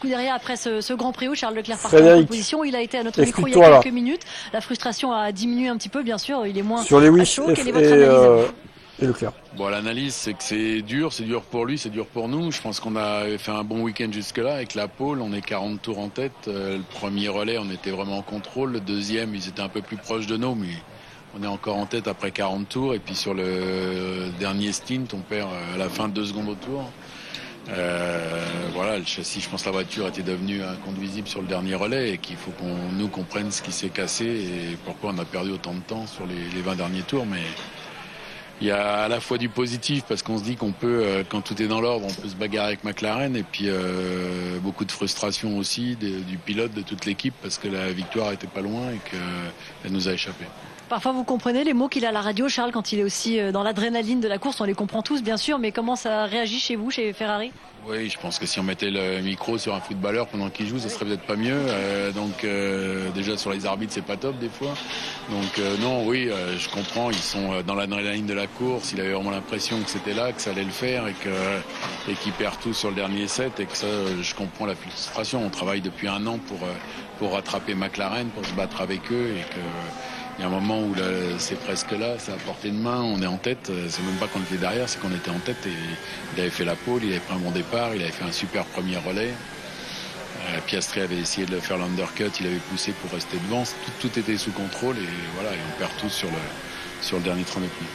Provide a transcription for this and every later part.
Derrière, après ce Grand Prix où Charles Leclerc part en Frédéric, position, il a été à notre micro il y explique-toi a là. quelques minutes. La frustration a diminué un petit peu, bien sûr. Il est moins Sur à Lewis chaud. Quelle est votre analyse à vous? et Leclerc. Bon, l'analyse, c'est que c'est dur pour lui, c'est dur pour nous. Je pense qu'on a fait un bon week-end jusque-là avec la pole. On est 40 tours en tête. Le premier relais, on était vraiment en contrôle. Le deuxième, ils étaient un peu plus proches de nous, mais on est encore en tête après 40 tours. Et puis sur le dernier stint, on perd à la fin 2 secondes au tour. Voilà, le châssis, je pense que la voiture était devenue inconduisible sur le dernier relais et qu'il faut qu'on nous comprenne ce qui s'est cassé et pourquoi on a perdu autant de temps sur les 20 derniers tours. Mais il y a à la fois du positif parce qu'on se dit qu'on peut, quand tout est dans l'ordre, on peut se bagarrer avec McLaren et puis beaucoup de frustration aussi du pilote, de toute l'équipe parce que la victoire était pas loin et qu'elle nous a échappé. Parfois, vous comprenez les mots qu'il a à la radio, Charles, quand il est aussi dans l'adrénaline de la course. On les comprend tous, bien sûr, mais comment ça réagit chez vous, chez Ferrari? Oui, je pense que si on mettait le micro sur un footballeur pendant qu'il joue, ce serait peut-être pas mieux. Déjà sur les arbitres, c'est pas top des fois. Non, oui, je comprends. Ils sont dans l'adrénaline de la course. Il avait vraiment l'impression que c'était là, que ça allait le faire et qu'ils perdent tout sur le dernier set et que ça, je comprends la frustration. On travaille depuis 1 an pour rattraper McLaren, pour se battre avec eux et que il y a un moment où c'est presque là, c'est à portée de main, on est en tête. C'est même pas qu'on était derrière, c'est qu'on était en tête et il avait fait la pole, il avait pris un bon départ, il avait fait un super premier relais. Piastri avait essayé de faire l'undercut, il avait poussé pour rester devant. Tout était sous contrôle et voilà, et on perd tout sur le dernier 39 minutes.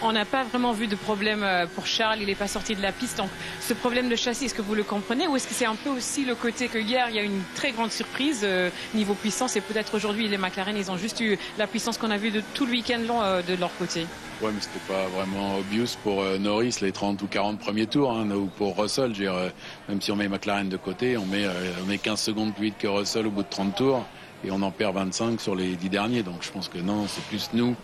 On n'a pas vraiment vu de problème pour Charles, il n'est pas sorti de la piste. Donc ce problème de châssis, est-ce que vous le comprenez ou est-ce que c'est un peu aussi le côté que hier il y a une très grande surprise niveau puissance et peut-être aujourd'hui les McLaren ils ont juste eu la puissance qu'on a vue de tout le week-end long de leur côté? Ouais, mais c'était pas vraiment obvious pour Norris les 30 ou 40 premiers tours ou pour Russell. Je veux dire, même si on met McLaren de côté, on met 15 secondes plus vite que Russell au bout de 30 tours et on en perd 25 sur les 10 derniers. Donc je pense que non, c'est plus nous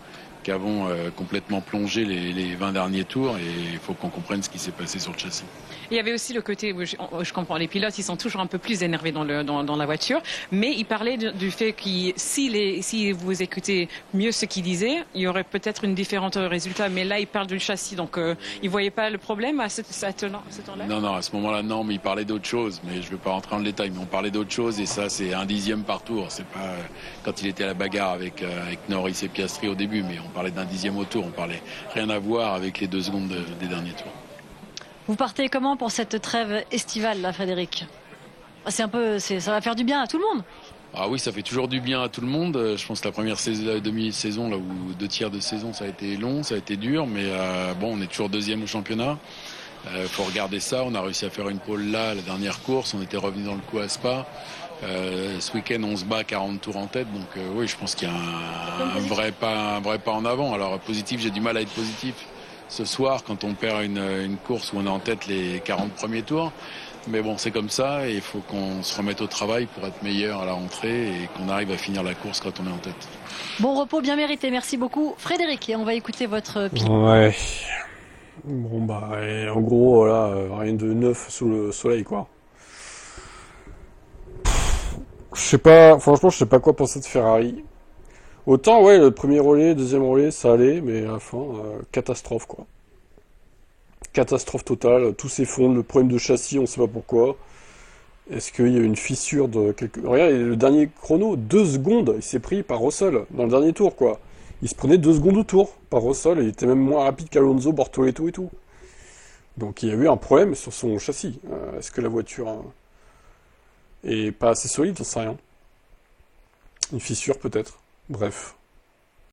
qui avons complètement plongé les 20 derniers tours et il faut qu'on comprenne ce qui s'est passé sur le châssis. Il y avait aussi le côté où je comprends, les pilotes ils sont toujours un peu plus énervés dans la voiture, mais il parlait du fait que si vous écoutez mieux ce qu'il disait, il y aurait peut-être une différente résultat, mais là il parle du châssis, donc il ne voyait pas le problème à ce temps-là? Non, à ce moment-là non, mais il parlait d'autre chose, mais je ne veux pas rentrer dans le détail, mais on parlait d'autre chose et ça c'est 1/10 par tour, c'est pas quand il était à la bagarre avec Norris et Piastri au début, mais on parlait d'1/10 au tour, on parlait rien à voir avec les 2 secondes des derniers tours. Vous partez comment pour cette trêve estivale, là, Frédéric? Ça va faire du bien à tout le monde. Ah oui, ça fait toujours du bien à tout le monde. Je pense que la première demi-saison, là où 2 tiers de saison, ça a été long, ça a été dur, mais bon, on est toujours 2e au championnat. Faut regarder ça. On a réussi à faire une pole là, la dernière course. On était revenu dans le coup à Spa. Ce week-end, on se bat 40 tours en tête. Donc oui, je pense qu'il y a un vrai pas en avant. Alors positif, j'ai du mal à être positif ce soir quand on perd une course où on est en tête les 40 premiers tours. Mais bon, c'est comme ça et il faut qu'on se remette au travail pour être meilleur à la rentrée et qu'on arrive à finir la course quand on est en tête. Bon repos bien mérité, merci beaucoup Frédéric. Et on va écouter votre Ouais. Bon en gros, voilà, rien de neuf sous le soleil, quoi. Je sais pas, franchement, je sais pas quoi penser de Ferrari. Autant, ouais, le premier relais, deuxième relais, ça allait, mais à la fin, catastrophe, quoi. Catastrophe totale, tout s'effondre, le problème de châssis, on sait pas pourquoi. Est-ce qu'il y a une fissure de quelque... Regarde, le dernier chrono, 2 secondes, il s'est pris par Russell, dans le dernier tour, quoi. Il se prenait 2 secondes au tour par Russell, il était même moins rapide qu'Alonso, Bortoleto et tout. Donc il y a eu un problème sur son châssis. Est-ce que la voiture est pas assez solide, on sait rien. Une fissure peut-être. Bref.